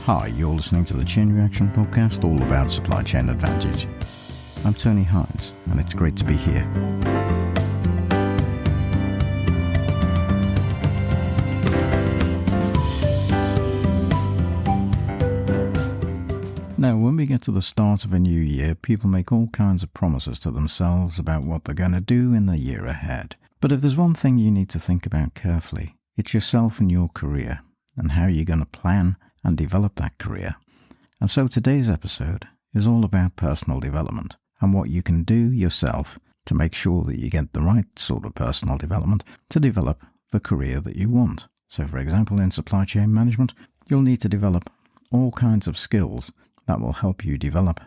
Hi, you're listening to the Chain Reaction podcast, all about supply chain advantage. I'm Tony Hines, and it's great to be here. Now, when we get to the start of a new year, people make all kinds of promises to themselves about what they're going to do in the year ahead. But if there's one thing you need to think about carefully, it's yourself and your career, and how you're going to plan and develop that career. And so today's episode is all about personal development and what you can do yourself to make sure that you get the right sort of personal development to develop the career that you want. So for example, in supply chain management, you'll need to develop all kinds of skills that will help you develop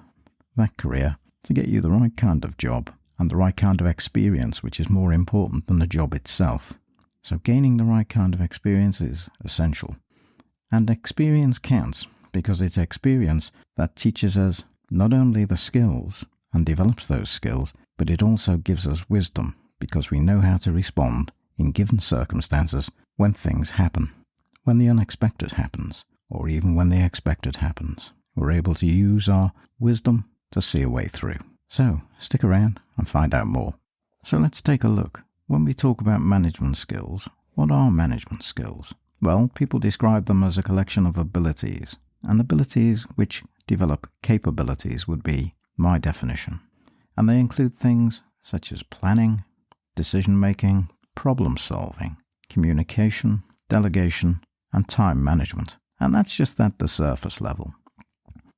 that career to get you the right kind of job and the right kind of experience, which is more important than the job itself. So gaining the right kind of experience is essential. And experience counts because it's experience that teaches us not only the skills and develops those skills, but it also gives us wisdom because we know how to respond in given circumstances when things happen, when the unexpected happens, or even when the expected happens. We're able to use our wisdom to see a way through. So stick around and find out more. So let's take a look. When we talk about management skills, what are management skills? Well, people describe them as a collection of abilities, and abilities which develop capabilities would be my definition. And they include things such as planning, decision-making, problem-solving, communication, delegation, and time management. And that's just at the surface level.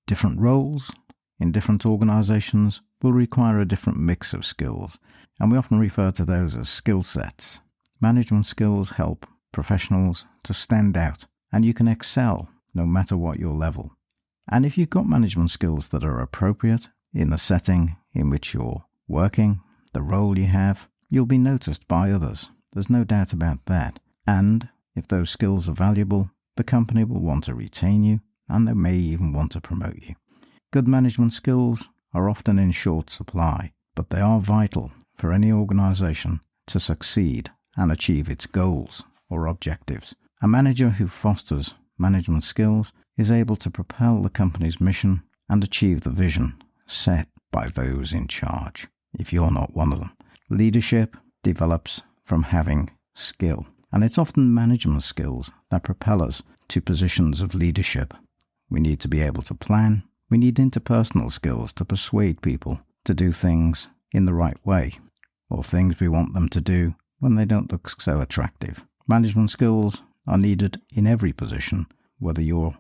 Different roles in different organizations will require a different mix of skills, and we often refer to those as skill sets. Management skills help professionals to stand out, and you can excel no matter what your level. And if you've got management skills that are appropriate in the setting in which you're working, the role you have, you'll be noticed by others. There's no doubt about that. And if those skills are valuable, the company will want to retain you, and they may even want to promote you. Good management skills are often in short supply, but they are vital for any organization to succeed and achieve its goals or objectives. A manager who fosters management skills is able to propel the company's mission and achieve the vision set by those in charge, if you're not one of them. Leadership develops from having skill, and it's often management skills that propel us to positions of leadership. We need to be able to plan. We need interpersonal skills to persuade people to do things in the right way, or things we want them to do when they don't look so attractive. Management skills are needed in every position, whether you're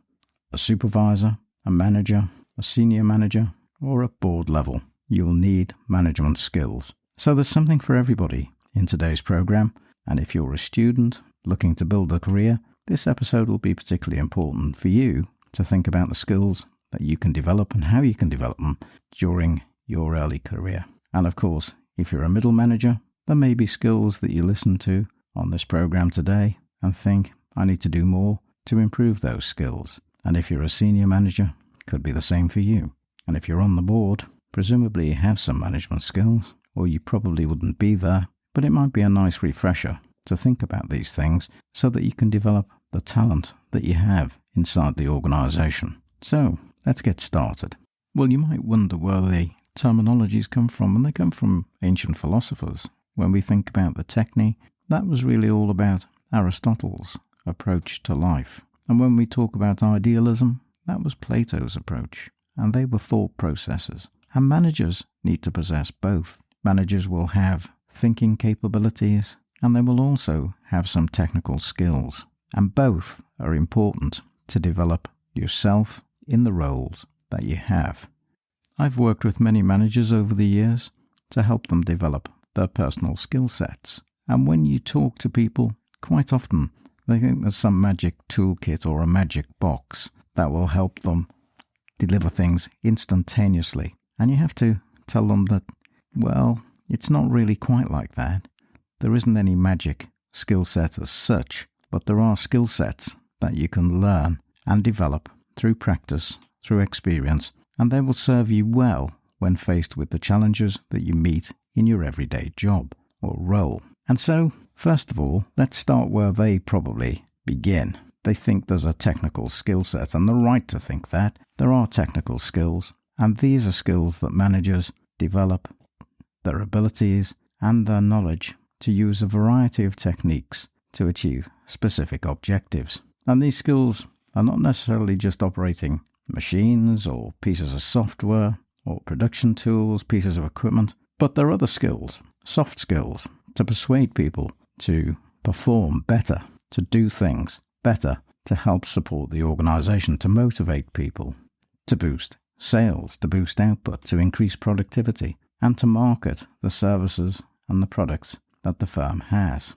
a supervisor, a manager, a senior manager, or at board level. You'll need management skills. So there's something for everybody in today's program, and if you're a student looking to build a career, this episode will be particularly important for you to think about the skills that you can develop and how you can develop them during your early career. And of course, if you're a middle manager, there may be skills that you listen to on this program today and think, I need to do more to improve those skills. And if you're a senior manager, it could be the same for you. And if you're on the board, presumably you have some management skills, or you probably wouldn't be there, but it might be a nice refresher to think about these things so that you can develop the talent that you have inside the organization. So, let's get started. Well, you might wonder where the terminologies come from, and they come from ancient philosophers. When we think about the techne, that was really all about Aristotle's approach to life. And when we talk about idealism, that was Plato's approach, and they were thought processes. And managers need to possess both. Managers will have thinking capabilities, and they will also have some technical skills. And both are important to develop yourself in the roles that you have. I've worked with many managers over the years to help them develop their personal skill sets. And when you talk to people, quite often they think there's some magic toolkit or a magic box that will help them deliver things instantaneously. And you have to tell them that, well, it's not really quite like that. There isn't any magic skill set as such, but there are skill sets that you can learn and develop through practice, through experience, and they will serve you well when faced with the challenges that you meet in your everyday job or role. And so, first of all, let's start where they probably begin. they think there's a technical skill set, and they're right to think that. There are technical skills, and these are skills that managers develop their abilities and their knowledge to use a variety of techniques to achieve specific objectives. And these skills are not necessarily just operating machines or pieces of software or production tools, pieces of equipment, but there are other skills, soft skills, to persuade people to perform better, to do things better, to help support the organization, to motivate people, to boost sales, to boost output, to increase productivity, and to market the services and the products that the firm has.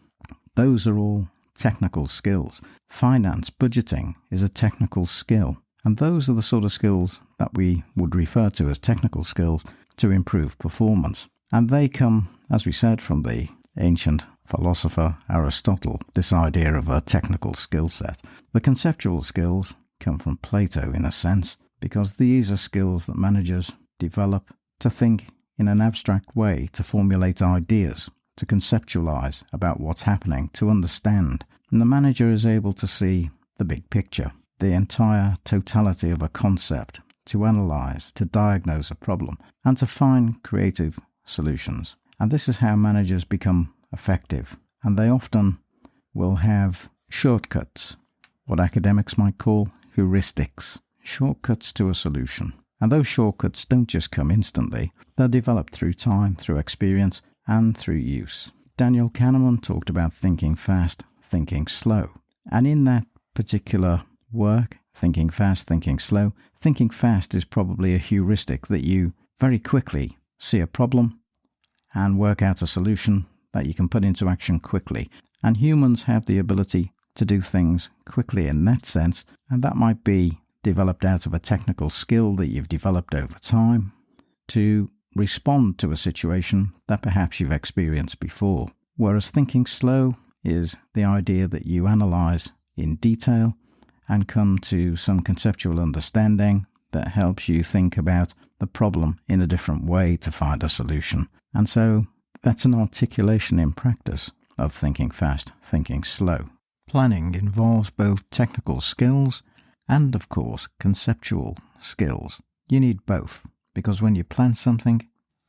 Those are all technical skills. Finance, budgeting is a technical skill, and those are the sort of skills that we would refer to as technical skills to improve performance. And they come, as we said, from the ancient philosopher Aristotle, this idea of a technical skill set. The conceptual skills come from Plato in a sense, because these are skills that managers develop to think in an abstract way, to formulate ideas, to conceptualize about what's happening, to understand. And the manager is able to see the big picture, the entire totality of a concept, to analyze, to diagnose a problem, and to find creative solutions. And this is how managers become effective. And they often will have shortcuts, what academics might call heuristics, shortcuts to a solution. And those shortcuts don't just come instantly. They're developed through time, through experience, and through use. Daniel Kahneman talked about thinking fast, thinking slow. And in that particular work, thinking fast, thinking slow, thinking fast is probably a heuristic that you very quickly see a problem and work out a solution that you can put into action quickly. And humans have the ability to do things quickly in that sense, and that might be developed out of a technical skill that you've developed over time to respond to a situation that perhaps you've experienced before. Whereas thinking slow is the idea that you analyze in detail and come to some conceptual understanding that helps you think about the problem in a different way to find a solution. And so that's an articulation in practice of thinking fast, thinking slow. Planning involves both technical skills and, of course, conceptual skills. You need both, because when you plan something,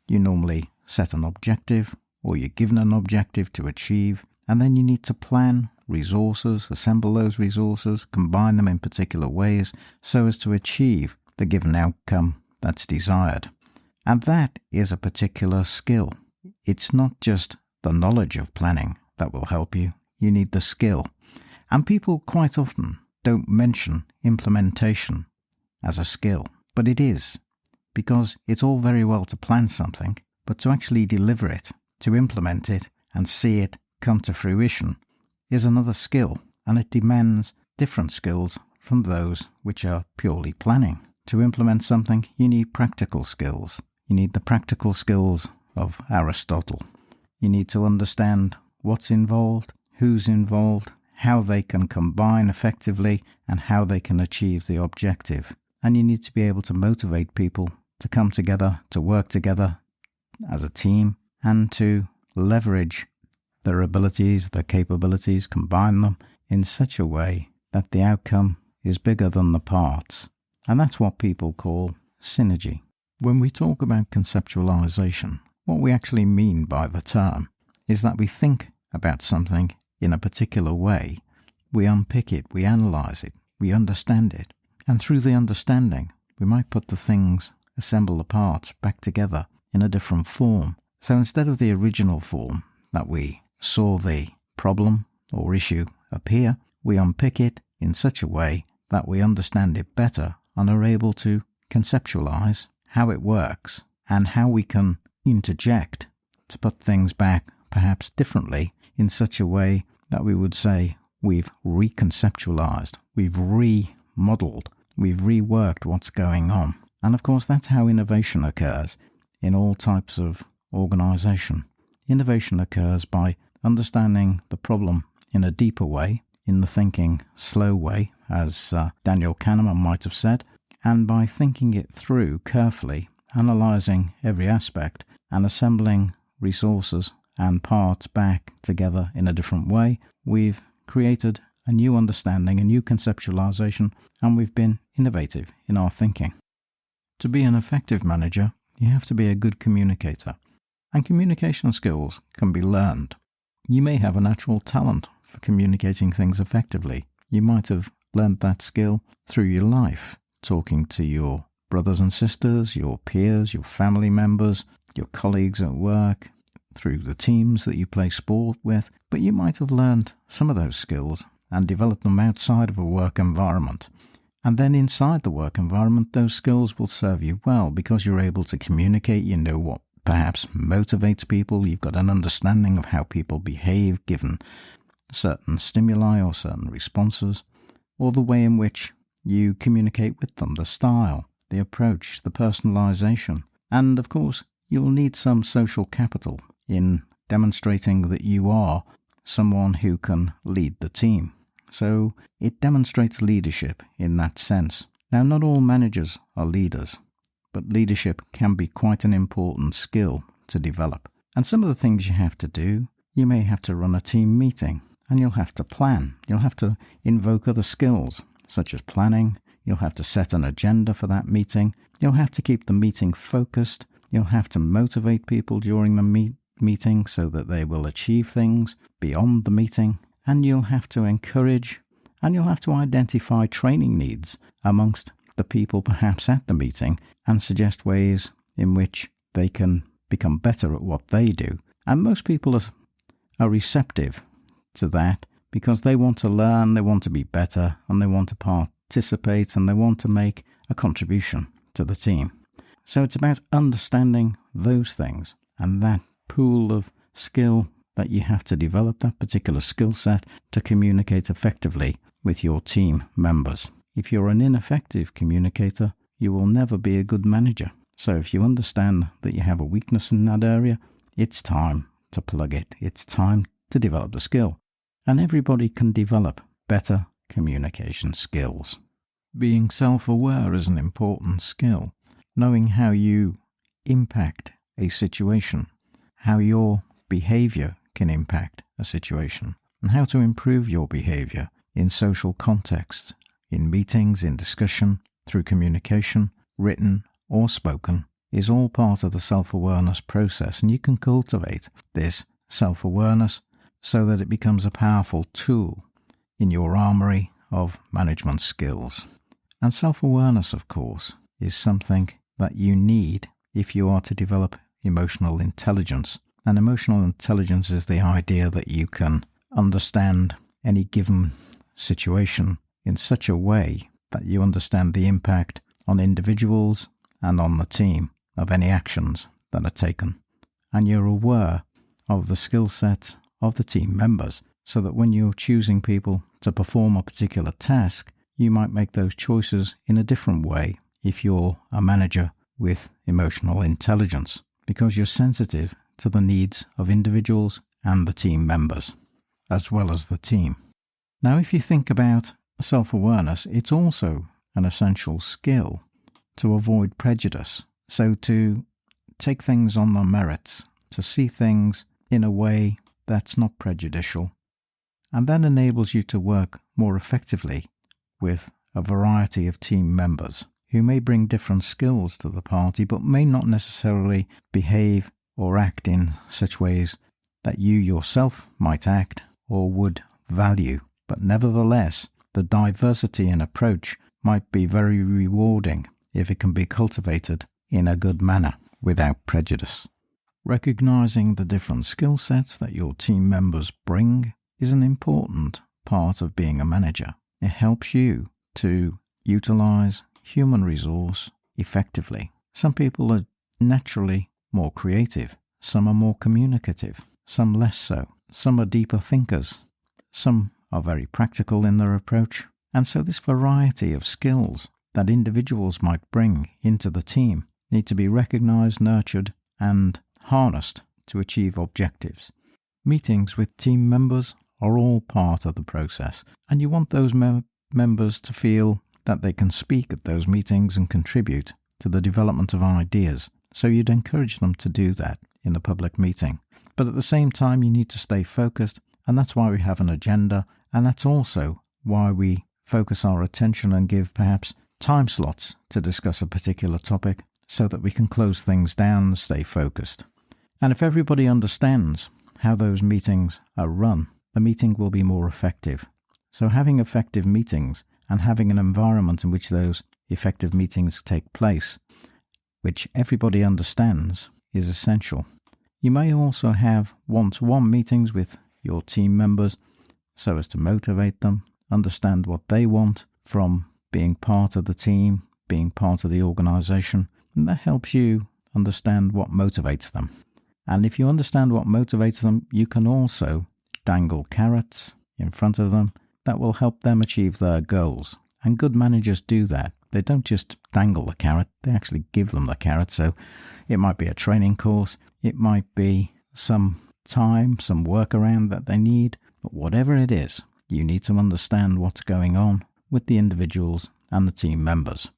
you normally set an objective, or you're given an objective to achieve, and then you need to plan resources, assemble those resources, combine them in particular ways so as to achieve the given outcome that's desired. And that is a particular skill. It's not just the knowledge of planning that will help you. You need the skill. And people quite often don't mention implementation as a skill, but it is, because it's all very well to plan something, but to actually deliver it, to implement it and see it come to fruition is another skill, and it demands different skills from those which are purely planning. To implement something, you need practical skills. You need the practical skills of Aristotle. You need to understand what's involved, who's involved, how they can combine effectively, and how they can achieve the objective. And you need to be able to motivate people to come together, to work together as a team, and to leverage their abilities, their capabilities, combine them in such a way that the outcome is bigger than the parts. And that's what people call synergy. When we talk about conceptualization, what we actually mean by the term is that we think about something in a particular way. We unpick it, we analyze it, we understand it. And through the understanding, we might put the things, assemble the parts back together in a different form. So instead of the original form that we saw the problem or issue appear, we unpick it in such a way that we understand it better and are able to conceptualize how it works and how we can interject to put things back perhaps differently in such a way that we would say we've reconceptualized, we've remodeled, we've reworked what's going on. And of course that's how innovation occurs in all types of organization. Innovation occurs by understanding the problem in a deeper way, in the thinking slow way, as Daniel Kahneman might have said, and by thinking it through carefully, analyzing every aspect and assembling resources and parts back together in a different way, we've created a new understanding, a new conceptualization, and we've been innovative in our thinking. To be an effective manager, you have to be a good communicator, and communication skills can be learned. You may have a natural talent for communicating things effectively. You might have learned that skill through your life, talking to your brothers and sisters, your peers, your family members, your colleagues at work, through the teams that you play sport with, but you might have learned some of those skills and developed them outside of a work environment. And then inside the work environment, those skills will serve you well because you're able to communicate, you know what perhaps motivates people, you've got an understanding of how people behave given certain stimuli or certain responses, or the way in which you communicate with them, the style, the approach, the personalization. And of course, you'll need some social capital in demonstrating that you are someone who can lead the team. So it demonstrates leadership in that sense. Now, not all managers are leaders, but leadership can be quite an important skill to develop. And some of the things you have to do, you may have to run a team meeting, and you'll have to plan. You'll have to invoke other skills, such as planning. You'll have to set an agenda for that meeting. You'll have to keep the meeting focused. You'll have to motivate people during the meeting so that they will achieve things beyond the meeting. And you'll have to encourage, and you'll have to identify training needs amongst the people perhaps at the meeting and suggest ways in which they can become better at what they do. And most people are receptive to that because they want to learn, they want to be better, and they want to participate, and they want to make a contribution to the team. So it's about understanding those things and that pool of skill that you have to develop, that particular skill set to communicate effectively with your team members. If you're an ineffective communicator, you will never be a good manager. So if you understand that you have a weakness in that area, it's time to plug it. It's time to develop the skill. And everybody can develop better communication skills. Being self-aware is an important skill. Knowing how you impact a situation, how your behavior can impact a situation, and how to improve your behavior in social contexts, in meetings, in discussion, through communication, written or spoken, is all part of the self-awareness process. And you can cultivate this self-awareness so that it becomes a powerful tool in your armory of management skills. And self-awareness, of course, is something that you need if you are to develop emotional intelligence. And emotional intelligence is the idea that you can understand any given situation in such a way that you understand the impact on individuals and on the team of any actions that are taken. And you're aware of the skill sets of the team members so that when you're choosing people to perform a particular task, you might make those choices in a different way if you're a manager with emotional intelligence, because you're sensitive to the needs of individuals and the team members, as well as the team. Now, if you think about self-awareness, it's also an essential skill to avoid prejudice. So to take things on their merits, to see things in a way that's not prejudicial, and that enables you to work more effectively with a variety of team members who may bring different skills to the party but may not necessarily behave or act in such ways that you yourself might act or would value. But nevertheless, the diversity in approach might be very rewarding if it can be cultivated in a good manner without prejudice. Recognizing the different skill sets that your team members bring is an important part of being a manager. It helps you to utilize human resource effectively. Some people are naturally more creative, some are more communicative, some less so, some are deeper thinkers, some are very practical in their approach. And so this variety of skills that individuals might bring into the team need to be recognized, nurtured, and harnessed to achieve objectives. Meetings with team members are all part of the process, and you want those members to feel that they can speak at those meetings and contribute to the development of ideas. So you'd encourage them to do that in a public meeting. But at the same time, you need to stay focused, and that's why we have an agenda And that's also why we focus our attention and give perhaps time slots to discuss a particular topic so that we can close things down and stay focused. And if everybody understands how those meetings are run, the meeting will be more effective. So having effective meetings and having an environment in which those effective meetings take place, which everybody understands, is essential. You may also have one-to-one meetings with your team members so as to motivate them, understand what they want from being part of the team, being part of the organisation, and that helps you understand what motivates them. And if you understand what motivates them, you can also dangle carrots in front of them that will help them achieve their goals. And good managers do that. They don't just dangle the carrot, they actually give them the carrot. So it might be a training course, it might be some time, some workaround that they need, but whatever it is, you need to understand what's going on with the individuals and the team members.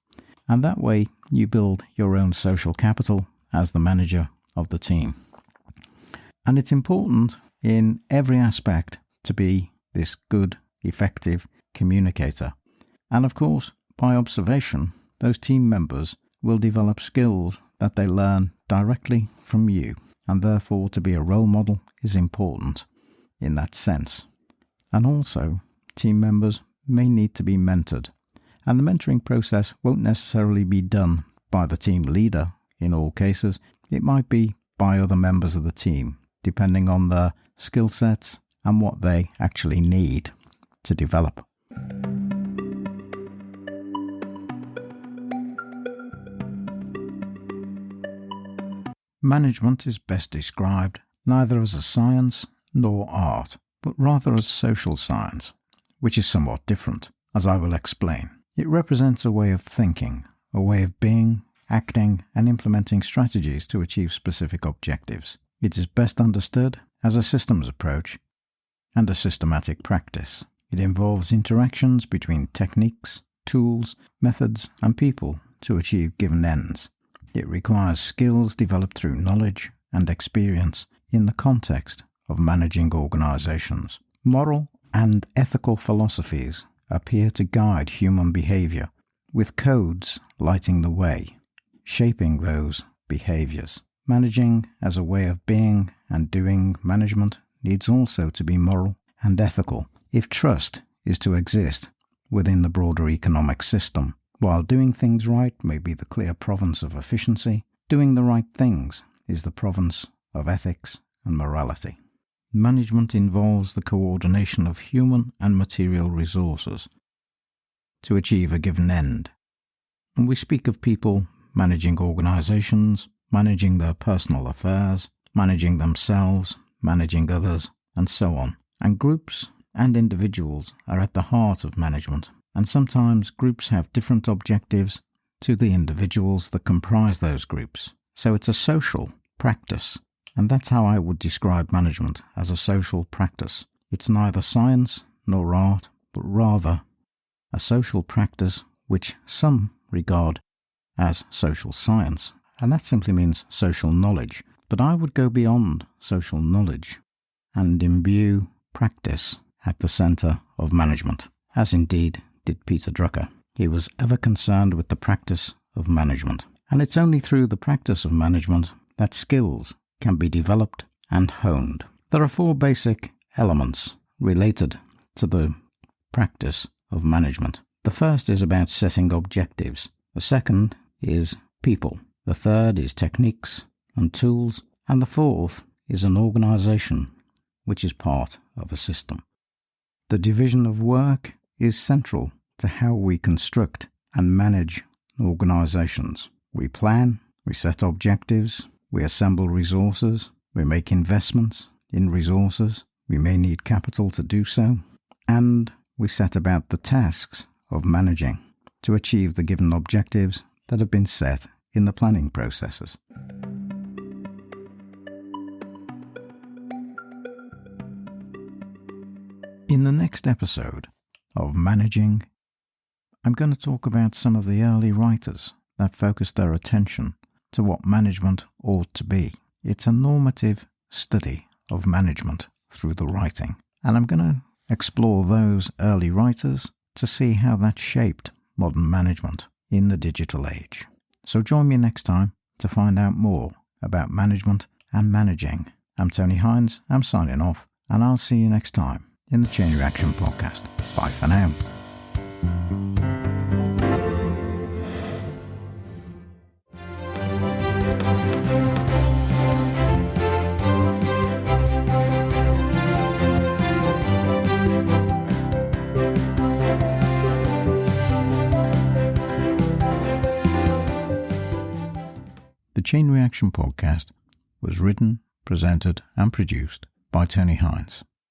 And that way you build your own social capital as the manager of the team. And it's important in every aspect to be this good, effective communicator. And of course, by observation, those team members will develop skills that they learn directly from you. And therefore, to be a role model is important in that sense. And also, team members may need to be mentored. And the mentoring process won't necessarily be done by the team leader in all cases. It might be by other members of the team, depending on their skill sets and what they actually need to develop. Management is best described neither as a science nor art, but rather as social science, which is somewhat different, as I will explain. It represents a way of thinking, a way of being, acting, and implementing strategies to achieve specific objectives. It is best understood as a systems approach and a systematic practice. It involves interactions between techniques, tools, methods, and people to achieve given ends. It requires skills developed through knowledge and experience in the context of managing organizations. Moral and ethical philosophies appear to guide human behavior, with codes lighting the way, shaping those behaviors. Managing as a way of being and doing management needs also to be moral and ethical if trust is to exist within the broader economic system. While doing things right may be the clear province of efficiency, doing the right things is the province of ethics and morality. Management involves the coordination of human and material resources to achieve a given end. And we speak of people managing organizations, managing their personal affairs, managing themselves, managing others, and so on. And groups and individuals are at the heart of management. And sometimes groups have different objectives to the individuals that comprise those groups. So it's a social practice. And that's how I would describe management, as a social practice. It's neither science nor art, but rather a social practice which some regard as social science. And that simply means social knowledge. But I would go beyond social knowledge and imbue practice at the centre of management, as indeed did Peter Drucker. He was ever concerned with the practice of management. And it's only through the practice of management that skills can be developed and honed. There are 4 basic elements related to the practice of management. The first is about setting objectives. The second is people. The third is techniques and tools. And the fourth is an organization, which is part of a system. The division of work is central to how we construct and manage organizations. We plan, we set objectives, we assemble resources, we make investments in resources, we may need capital to do so, and we set about the tasks of managing to achieve the given objectives that have been set in the planning processes. In the next episode of Managing, I'm going to talk about some of the early writers that focused their attention to what management ought to be. It's a normative study of management through the writing. And I'm going to explore those early writers to see how that shaped modern management in the digital age. So join me next time to find out more about management and managing. I'm Tony Hines, I'm signing off, and I'll see you next time in the Chain Reaction Podcast. Bye for now. The Chain Reaction Podcast was written, presented and produced by Tony Hines.